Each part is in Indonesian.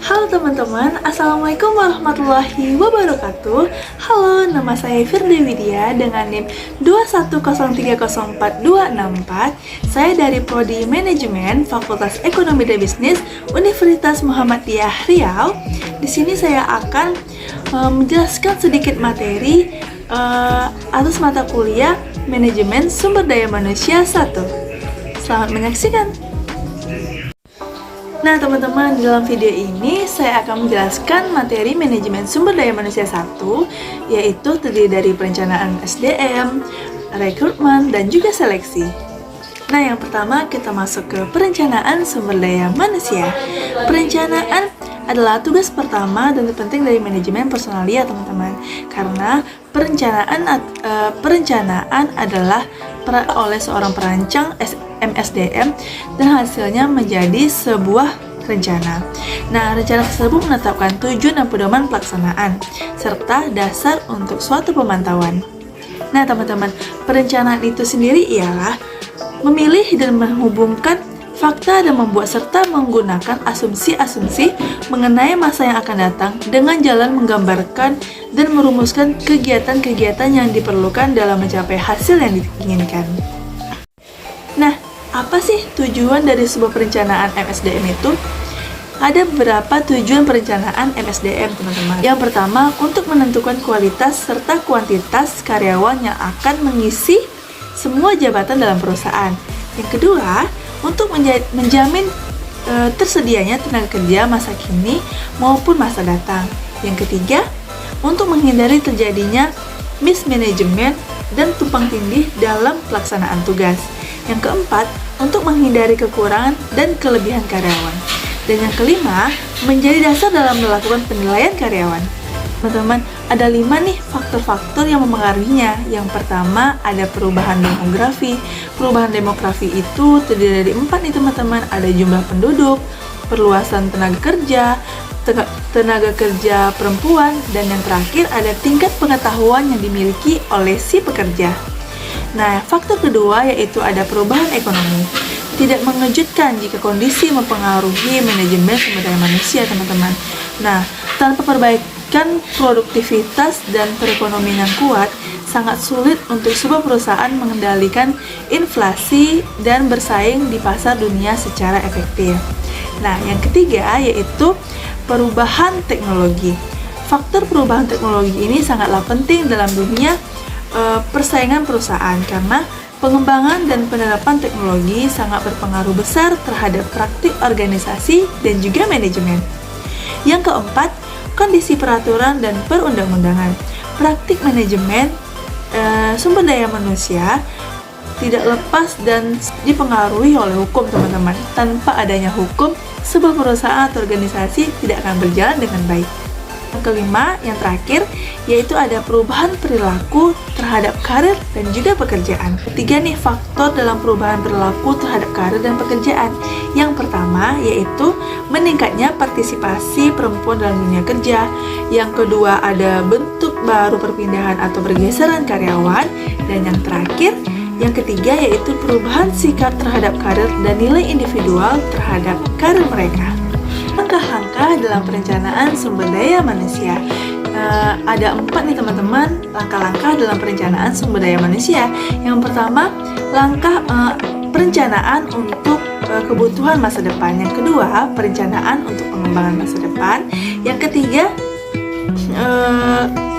Halo teman-teman, Assalamualaikum warahmatullahi wabarakatuh. Halo, nama saya Firde Widya dengan NIM 210304264. Saya dari Prodi Manajemen Fakultas Ekonomi dan Bisnis Universitas Muhammadiyah Riau. Di sini saya akan menjelaskan sedikit materi atas mata kuliah Manajemen Sumber Daya Manusia 1. Selamat menyaksikan. Nah teman-teman, dalam video ini saya akan menjelaskan materi manajemen sumber daya manusia 1, yaitu terdiri dari perencanaan SDM, rekrutmen, dan juga seleksi. Nah yang pertama kita masuk ke perencanaan sumber daya manusia. Perencanaan adalah tugas pertama dan terpenting dari manajemen personalia teman-teman, karena perencanaan adalah oleh seorang perancang MSDM dan hasilnya menjadi sebuah rencana. Nah, rencana tersebut menetapkan tujuan dan pedoman pelaksanaan serta dasar untuk suatu pemantauan. Nah, teman-teman, perencanaan itu sendiri ialah memilih dan menghubungkan fakta dan membuat serta menggunakan asumsi-asumsi mengenai masa yang akan datang dengan jalan menggambarkan dan merumuskan kegiatan-kegiatan yang diperlukan dalam mencapai hasil yang diinginkan. Nah, apa sih tujuan dari sebuah perencanaan MSDM itu? Ada beberapa tujuan perencanaan MSDM, teman-teman. Yang pertama, untuk menentukan kualitas serta kuantitas karyawan yang akan mengisi semua jabatan dalam perusahaan. Yang kedua, untuk menjamin tersedianya tenaga kerja masa kini maupun masa datang. Yang ketiga, untuk menghindari terjadinya mismanagement dan tumpang tindih dalam pelaksanaan tugas. Yang keempat, untuk menghindari kekurangan dan kelebihan karyawan. Dan yang kelima, menjadi dasar dalam melakukan penilaian karyawan. Teman-teman, ada 5 nih faktor-faktor yang memengaruhinya. Yang pertama, ada perubahan demografi. Perubahan demografi itu terdiri dari 4 nih teman-teman. Ada jumlah penduduk, perluasan tenaga kerja perempuan, dan yang terakhir ada tingkat pengetahuan yang dimiliki oleh si pekerja. Nah, faktor kedua yaitu ada perubahan ekonomi. Tidak mengejutkan jika kondisi mempengaruhi manajemen sumber daya manusia, teman-teman. Nah, tanpa perbaikan produktivitas dan perekonomian yang kuat, sangat sulit untuk sebuah perusahaan mengendalikan inflasi dan bersaing di pasar dunia secara efektif. Nah, yang ketiga yaitu perubahan teknologi. Faktor perubahan teknologi ini sangatlah penting dalam dunia persaingan perusahaan karena pengembangan dan penerapan teknologi sangat berpengaruh besar terhadap praktik organisasi dan juga manajemen. Yang keempat, kondisi peraturan dan perundang-undangan. Praktik manajemen sumber daya manusia tidak lepas dan dipengaruhi oleh hukum, teman-teman. Tanpa adanya hukum, sebuah perusahaan atau organisasi tidak akan berjalan dengan baik. Yang kelima, yang terakhir, yaitu ada perubahan perilaku terhadap karir dan juga pekerjaan. Ketiga nih faktor dalam perubahan perilaku terhadap karir dan pekerjaan. Yang pertama yaitu meningkatnya partisipasi perempuan dalam dunia kerja. Yang kedua ada bentuk baru perpindahan atau pergeseran karyawan. Dan yang terakhir, yang ketiga yaitu perubahan sikap terhadap karir dan nilai individual terhadap karir mereka. Langkah-langkah dalam perencanaan sumber daya manusia. Ada 4 nih teman-teman langkah-langkah dalam perencanaan sumber daya manusia. Yang pertama, langkah perencanaan untuk kebutuhan masa depan. Yang kedua, perencanaan untuk pengembangan masa depan. Yang ketiga,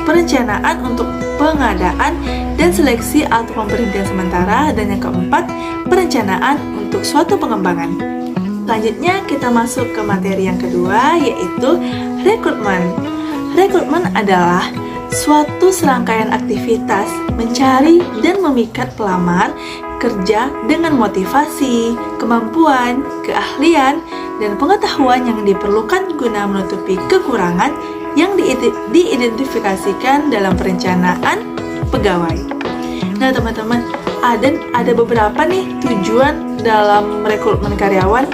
perencanaan untuk pengadaan dan seleksi atau pemberhentian sementara. Dan yang keempat, perencanaan untuk suatu pengembangan. Selanjutnya kita masuk ke materi yang kedua yaitu rekrutmen. Rekrutmen adalah suatu serangkaian aktivitas mencari dan memikat pelamar kerja dengan motivasi, kemampuan, keahlian, dan pengetahuan yang diperlukan guna menutupi kekurangan yang diidentifikasikan dalam perencanaan pegawai. Nah teman-teman, ada beberapa nih tujuan dalam rekrutmen karyawan.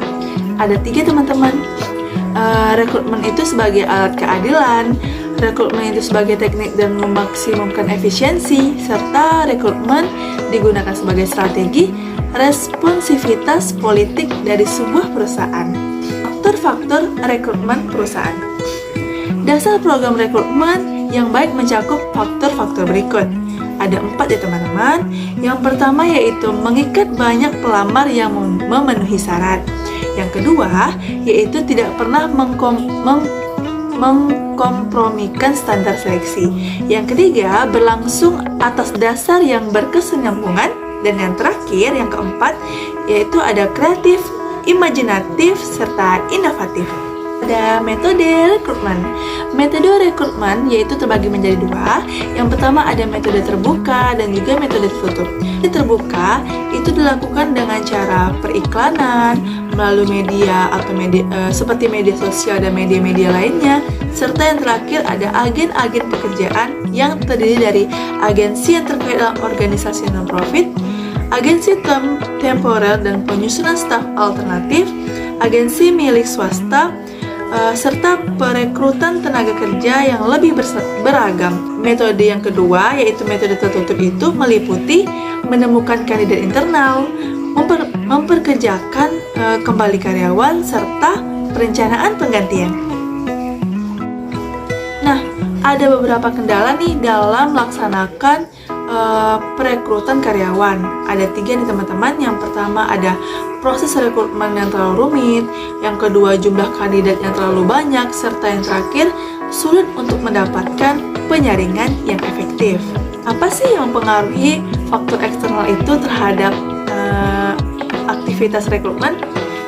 Ada 3 teman-teman. Rekrutmen itu sebagai alat keadilan, rekrutmen itu sebagai teknik dan memaksimumkan efisiensi, serta rekrutmen digunakan sebagai strategi responsivitas politik dari sebuah perusahaan. faktor-faktor rekrutmen perusahaan. Dasar program rekrutmen yang baik mencakup faktor-faktor berikut. Ada 4 ya teman-teman. Yang pertama yaitu mengikat banyak pelamar yang memenuhi syarat. Yang kedua yaitu tidak pernah mengkompromikan standar seleksi. Yang ketiga berlangsung atas dasar yang berkesinambungan. Dan yang terakhir, yang keempat, yaitu ada kreatif, imajinatif, serta inovatif. Ada metode rekrutmen. Metode rekrutmen yaitu terbagi menjadi 2. Yang pertama ada metode terbuka dan juga metode tertutup. Metode terbuka itu dilakukan dengan cara periklanan melalui media atau seperti media sosial dan media-media lainnya. Serta yang terakhir ada agen-agen pekerjaan yang terdiri dari agensi yang terkait dalam organisasi non-profit, agensi temporer dan penyusunan staf alternatif, agensi milik swasta, serta perekrutan tenaga kerja yang lebih beragam. Metode yang kedua yaitu metode tertutup itu meliputi menemukan kandidat internal, memperkerjakan kembali karyawan, serta perencanaan penggantian. Nah, ada beberapa kendala nih dalam melaksanakan perekrutan karyawan. Ada 3 nih teman-teman. Yang pertama ada proses rekrutmen yang terlalu rumit. Yang kedua jumlah kandidat yang terlalu banyak. Serta yang terakhir sulit untuk mendapatkan penyaringan yang efektif. Apa sih yang mempengaruhi faktor eksternal itu terhadap aktivitas rekrutmen?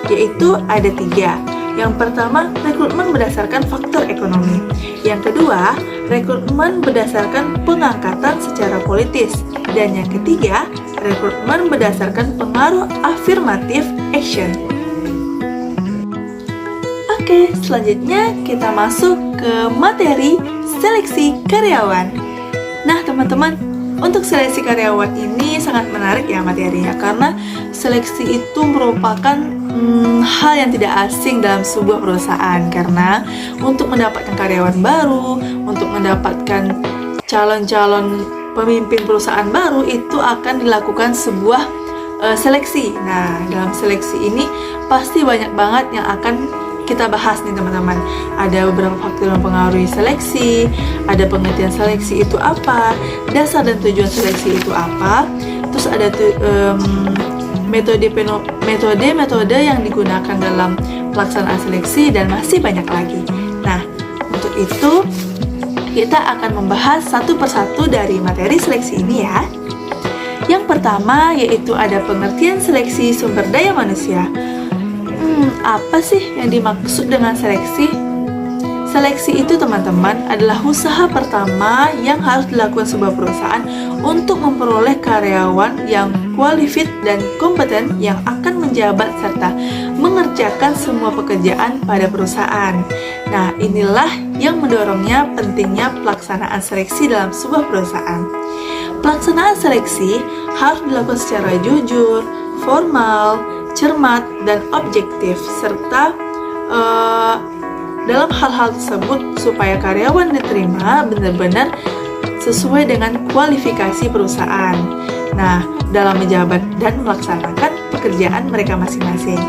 Yaitu ada 3. Yang pertama, rekrutmen berdasarkan faktor ekonomi. Yang kedua, rekrutmen berdasarkan pengangkatan secara politis. Dan yang ketiga, rekrutmen berdasarkan pengaruh affirmative action. Oke, selanjutnya kita masuk ke materi seleksi karyawan. Nah, teman-teman, untuk seleksi karyawan ini sangat menarik ya materinya, karena seleksi itu merupakan hal yang tidak asing dalam sebuah perusahaan, karena untuk mendapatkan karyawan baru, untuk mendapatkan calon-calon pemimpin perusahaan baru itu akan dilakukan sebuah seleksi. Nah, dalam seleksi ini pasti banyak banget yang akan kita bahas nih teman-teman. Ada beberapa faktor yang mempengaruhi seleksi, ada pengertian seleksi itu apa, dasar dan tujuan seleksi itu apa, terus ada metode yang digunakan dalam pelaksanaan seleksi, dan masih banyak lagi. Nah, untuk itu kita akan membahas satu persatu dari materi seleksi ini ya. Yang pertama yaitu ada pengertian seleksi sumber daya manusia. Apa sih yang dimaksud dengan seleksi? Seleksi itu teman-teman adalah usaha pertama yang harus dilakukan sebuah perusahaan untuk memperoleh karyawan yang qualified dan kompeten yang akan menjabat serta mengerjakan semua pekerjaan pada perusahaan. Nah, inilah yang mendorongnya pentingnya pelaksanaan seleksi dalam sebuah perusahaan. Pelaksanaan seleksi harus dilakukan secara jujur, formal, cermat, dan objektif, serta dalam hal-hal tersebut supaya karyawan diterima benar-benar sesuai dengan kualifikasi perusahaan. Nah, dalam menjabat dan melaksanakan pekerjaan mereka masing-masing.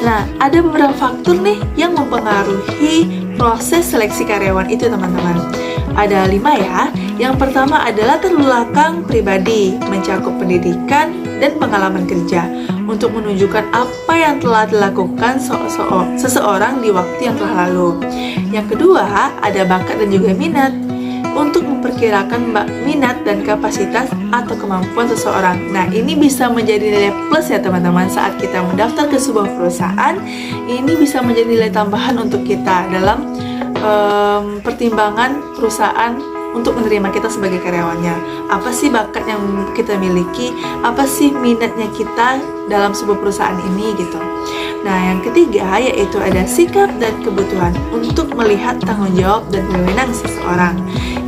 Nah, ada beberapa faktor nih yang mempengaruhi proses seleksi karyawan itu teman-teman. Ada 5 ya. Yang pertama adalah latar belakang pribadi, mencakup pendidikan dan pengalaman kerja untuk menunjukkan apa yang telah dilakukan seseorang di waktu yang telah lalu. Yang kedua, ada bakat dan juga minat untuk memperkirakan minat dan kapasitas atau kemampuan seseorang. Nah, ini bisa menjadi nilai plus ya teman-teman saat kita mendaftar ke sebuah perusahaan. Ini bisa menjadi nilai tambahan untuk kita dalam pertimbangan perusahaan untuk menerima kita sebagai karyawannya. Apa sih bakat yang kita miliki? Apa sih minatnya kita dalam sebuah perusahaan ini gitu. Nah, yang ketiga yaitu ada sikap dan kebutuhan untuk melihat tanggung jawab dan wewenang seseorang.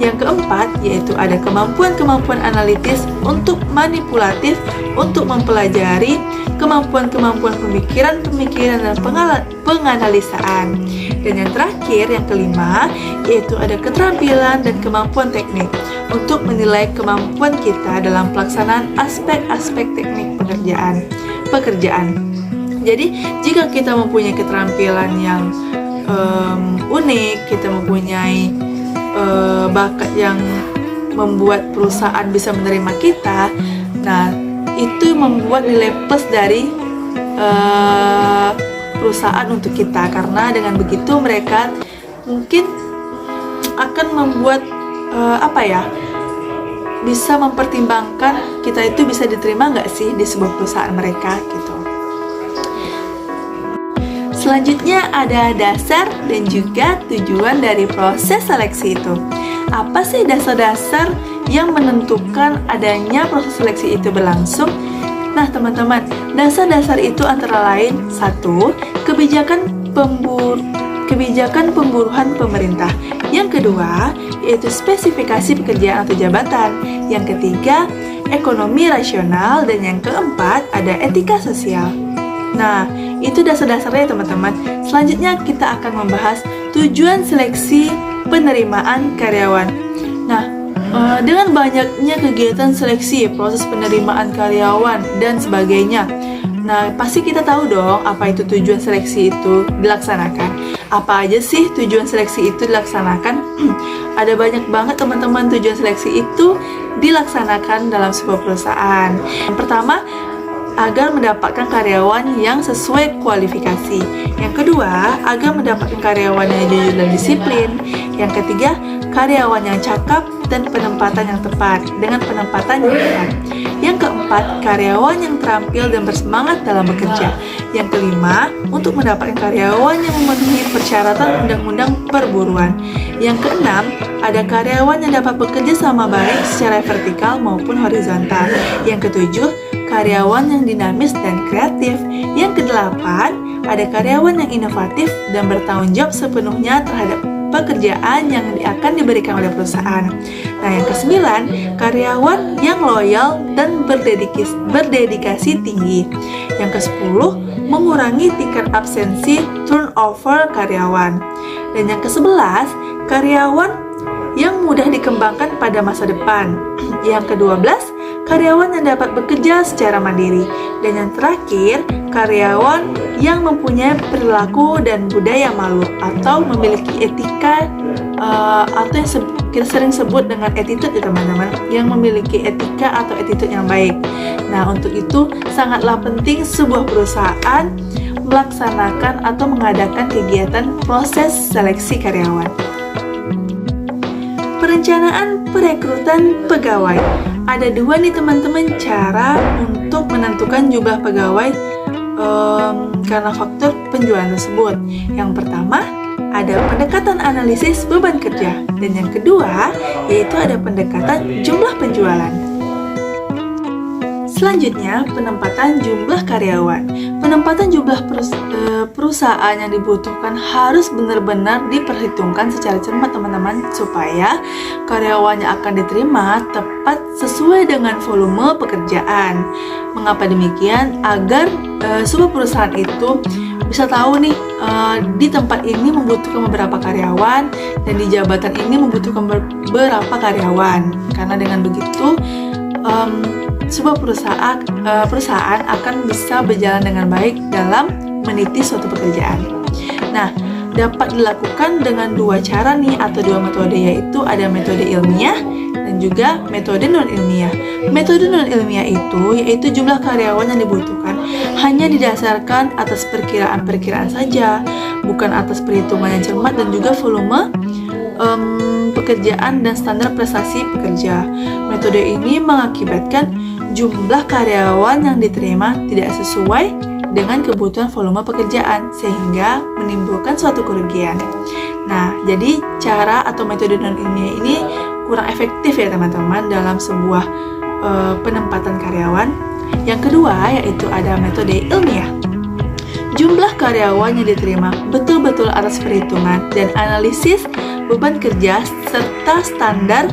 Yang keempat yaitu ada kemampuan-kemampuan analitis untuk manipulatif, untuk mempelajari kemampuan-kemampuan pemikiran dan penganalisaan. Dan yang terakhir, yang kelima, yaitu ada keterampilan dan kemampuan teknik untuk menilai kemampuan kita dalam pelaksanaan aspek-aspek teknik pekerjaan. Jadi jika kita mempunyai keterampilan yang unik, kita mempunyai bakat yang membuat perusahaan bisa menerima kita, nah itu membuat nilai plus dari perusahaan untuk kita, karena dengan begitu mereka mungkin akan membuat bisa mempertimbangkan kita itu bisa diterima nggak sih di sebuah perusahaan mereka gitu. Selanjutnya ada dasar dan juga tujuan dari proses seleksi itu. Apa sih dasar-dasar yang menentukan adanya proses seleksi itu berlangsung? Nah teman-teman, dasar-dasar itu antara lain: 1. Kebijakan pemburuan pemerintah. Yang kedua, yaitu spesifikasi pekerjaan atau jabatan. Yang ketiga, ekonomi rasional. Dan yang keempat, ada etika sosial. Nah, itu dasar-dasarnya teman-teman. Selanjutnya kita akan membahas tujuan seleksi penerimaan karyawan. Nah, dengan banyaknya kegiatan seleksi, proses penerimaan karyawan, dan sebagainya. Nah, pasti kita tahu dong apa itu tujuan seleksi itu dilaksanakan. Apa aja sih tujuan seleksi itu dilaksanakan? Ada banyak banget teman-teman tujuan seleksi itu dilaksanakan dalam sebuah perusahaan. Yang pertama, agar mendapatkan karyawan yang sesuai kualifikasi. Yang kedua, agar mendapatkan karyawan yang jujur dan disiplin. Yang ketiga, karyawan yang cakap dan penempatan yang tepat, dengan penempatan yang tepat. Yang keempat, karyawan yang terampil dan bersemangat dalam bekerja. Yang kelima, untuk mendapatkan karyawan yang memenuhi persyaratan undang-undang perburuan. Yang keenam, ada karyawan yang dapat bekerja sama baik secara vertikal maupun horizontal. Yang ketujuh, karyawan yang dinamis dan kreatif. Yang kedelapan, ada karyawan yang inovatif dan bertanggung jawab sepenuhnya terhadap pekerjaan yang akan diberikan oleh perusahaan. Nah, yang kesembilan, karyawan yang loyal dan berdedikasi tinggi. Yang kesepuluh, mengurangi tingkat absensi turnover karyawan. Dan yang kesebelas, karyawan yang mudah dikembangkan pada masa depan. Yang ke-12, karyawan yang dapat bekerja secara mandiri. Dan yang terakhir, karyawan yang mempunyai perilaku dan budaya malu atau memiliki etika atau yang kita sering sebut dengan attitude ya teman-teman, yang memiliki etika atau attitude yang baik. Nah, untuk itu sangatlah penting sebuah perusahaan melaksanakan atau mengadakan kegiatan proses seleksi karyawan. Perencanaan perekrutan pegawai. Ada dua nih teman-teman cara untuk menentukan jumlah pegawai karena faktor penjualan tersebut. Yang pertama, ada pendekatan analisis beban kerja. Dan yang kedua, yaitu ada pendekatan jumlah penjualan. Selanjutnya, penempatan jumlah karyawan. Penempatan jumlah perusahaan yang dibutuhkan harus benar-benar diperhitungkan secara cermat teman-teman, supaya karyawan yang akan diterima tepat sesuai dengan volume pekerjaan. Mengapa demikian? Agar sebuah perusahaan itu bisa tahu nih, di tempat ini membutuhkan beberapa karyawan dan di jabatan ini membutuhkan beberapa karyawan. Karena dengan begitu sebuah perusahaan akan bisa berjalan dengan baik dalam meniti suatu pekerjaan. Nah, dapat dilakukan dengan dua cara nih atau dua metode, yaitu ada metode ilmiah dan juga metode non-ilmiah. Metode non-ilmiah itu yaitu jumlah karyawan yang dibutuhkan hanya didasarkan atas perkiraan-perkiraan saja, bukan atas perhitungan yang cermat dan juga volume pekerjaan dan standar prestasi pekerja. Metode ini mengakibatkan jumlah karyawan yang diterima tidak sesuai dengan kebutuhan volume pekerjaan, sehingga menimbulkan suatu kerugian. Nah, jadi cara atau metode non-ilmiah ini kurang efektif ya teman-teman dalam sebuah penempatan karyawan. Yang kedua, yaitu ada metode ilmiah. Jumlah karyawan yang diterima betul-betul atas perhitungan dan analisis beban kerja serta standar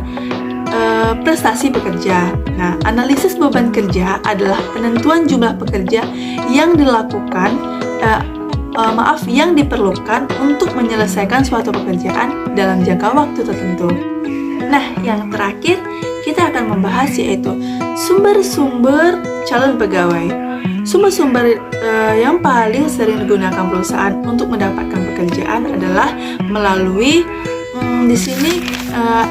prestasi pekerja. Nah, analisis beban kerja adalah penentuan jumlah pekerja yang yang diperlukan untuk menyelesaikan suatu pekerjaan dalam jangka waktu tertentu. Nah, yang terakhir kita akan membahas yaitu sumber-sumber calon pegawai. Sumber-sumber yang paling sering digunakan perusahaan untuk mendapatkan pekerjaan adalah melalui di sini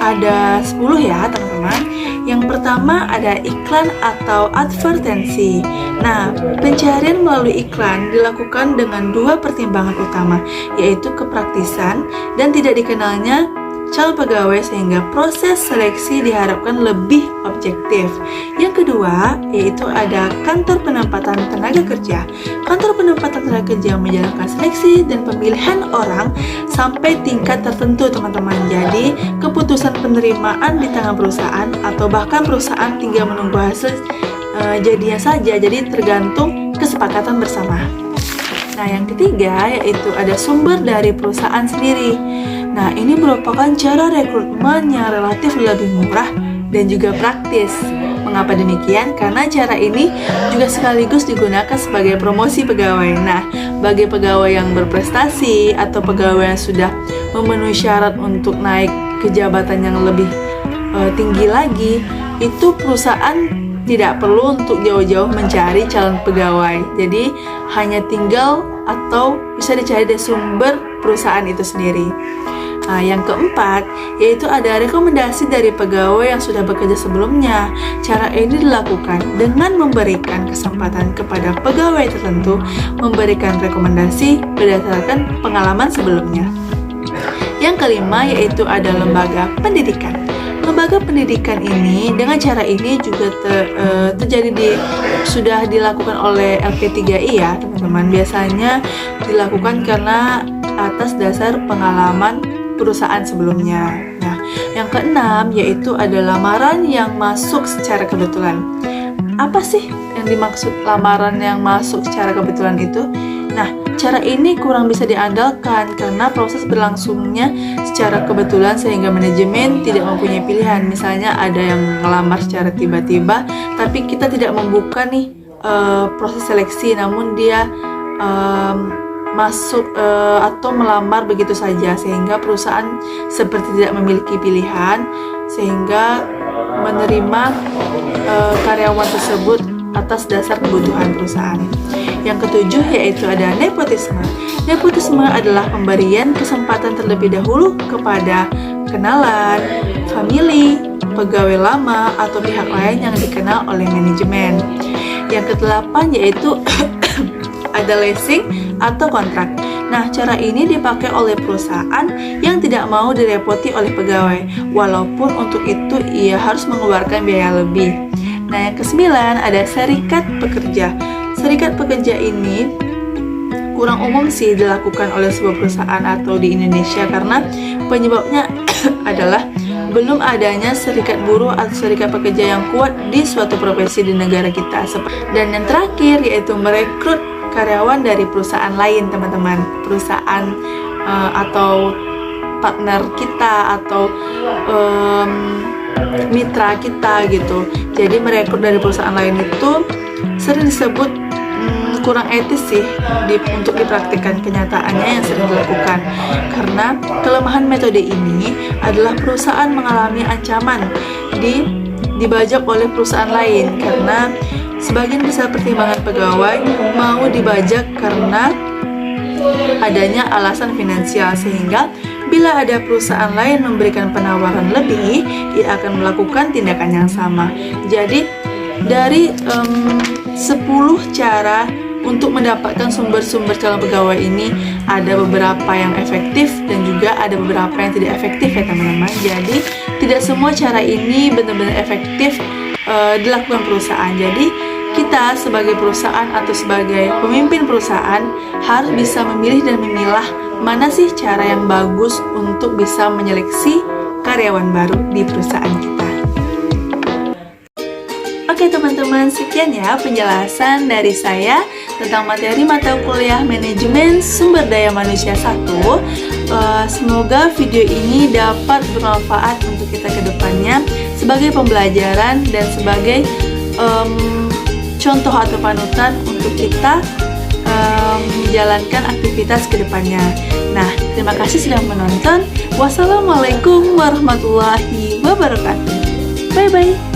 ada 10 ya teman-teman. Yang pertama ada iklan atau advertensi. Nah, pencarian melalui iklan dilakukan dengan 2 pertimbangan utama, yaitu kepraktisan dan tidak dikenalnya calon pegawai sehingga proses seleksi diharapkan lebih objektif. Yang kedua, yaitu ada kantor penempatan tenaga kerja. Kantor penempatan tenaga kerja menjalankan seleksi dan pemilihan orang sampai tingkat tertentu, teman-teman. Jadi, keputusan penerimaan di tangan perusahaan atau bahkan perusahaan tinggal menunggu hasil jadinya saja. Jadi, tergantung kesepakatan bersama. Nah, yang ketiga yaitu ada sumber dari perusahaan sendiri. Nah, ini merupakan cara rekrutmen yang relatif lebih murah dan juga praktis. Mengapa demikian? Karena cara ini juga sekaligus digunakan sebagai promosi pegawai. Nah, bagi pegawai yang berprestasi atau pegawai yang sudah memenuhi syarat untuk naik ke jabatan yang lebih tinggi lagi, itu perusahaan tidak perlu untuk jauh-jauh mencari calon pegawai. Jadi, hanya tinggal atau bisa dicari dari sumber perusahaan itu sendiri. Nah, yang keempat, yaitu ada rekomendasi dari pegawai yang sudah bekerja sebelumnya. Cara ini dilakukan dengan memberikan kesempatan kepada pegawai tertentu memberikan rekomendasi berdasarkan pengalaman sebelumnya. Yang kelima, yaitu ada lembaga pendidikan. Lembaga pendidikan ini, dengan cara ini juga sudah dilakukan oleh LP3I ya, teman-teman. Biasanya dilakukan karena atas dasar pengalaman perusahaan sebelumnya. Nah, yang keenam yaitu ada lamaran yang masuk secara kebetulan. Apa sih yang dimaksud lamaran yang masuk secara kebetulan itu? Nah, cara ini kurang bisa diandalkan karena proses berlangsungnya secara kebetulan sehingga manajemen tidak mempunyai pilihan. Misalnya ada yang ngelamar secara tiba-tiba, tapi kita tidak membuka nih proses seleksi, namun dia masuk atau melamar begitu saja sehingga perusahaan seperti tidak memiliki pilihan sehingga menerima karyawan tersebut atas dasar kebutuhan perusahaan. Yang ketujuh yaitu ada nepotisme. Nepotisme adalah pemberian kesempatan terlebih dahulu kepada kenalan, famili, pegawai lama atau pihak lain yang dikenal oleh manajemen. Yang kedelapan yaitu ada leasing atau kontrak. Nah, cara ini dipakai oleh perusahaan yang tidak mau direpoti oleh pegawai, walaupun untuk itu ia harus mengeluarkan biaya lebih. Nah, yang kesembilan ada serikat pekerja. Serikat pekerja ini kurang umum sih dilakukan oleh sebuah perusahaan atau di Indonesia karena penyebabnya adalah belum adanya serikat buruh atau serikat pekerja yang kuat di suatu profesi di negara kita. Dan yang terakhir yaitu merekrut karyawan dari perusahaan lain, teman-teman. Perusahaan atau partner kita atau mitra kita gitu. Jadi merekrut dari perusahaan lain itu sering disebut kurang etis sih untuk dipraktikkan. Kenyataannya yang sering dilakukan karena kelemahan metode ini adalah perusahaan mengalami ancaman dibajak oleh perusahaan lain karena sebagian besar pertimbangan pegawai mau dibajak karena adanya alasan finansial, sehingga bila ada perusahaan lain memberikan penawaran lebih, ia akan melakukan tindakan yang sama. Jadi dari 10 cara untuk mendapatkan sumber-sumber calon pegawai ini, ada beberapa yang efektif dan juga ada beberapa yang tidak efektif ya teman-teman. Jadi tidak semua cara ini benar-benar efektif dilakukan perusahaan. Jadi kita sebagai perusahaan atau sebagai pemimpin perusahaan harus bisa memilih dan memilah mana sih cara yang bagus untuk bisa menyeleksi karyawan baru di perusahaan kita. Oke teman-teman, sekian ya penjelasan dari saya tentang materi mata kuliah Manajemen Sumber Daya Manusia 1. Semoga video ini dapat bermanfaat untuk kita ke depannya sebagai pembelajaran dan sebagai contoh atau panutan untuk kita menjalankan aktivitas ke depannya. Nah, terima kasih sudah menonton. Wassalamualaikum warahmatullahi wabarakatuh. Bye-bye!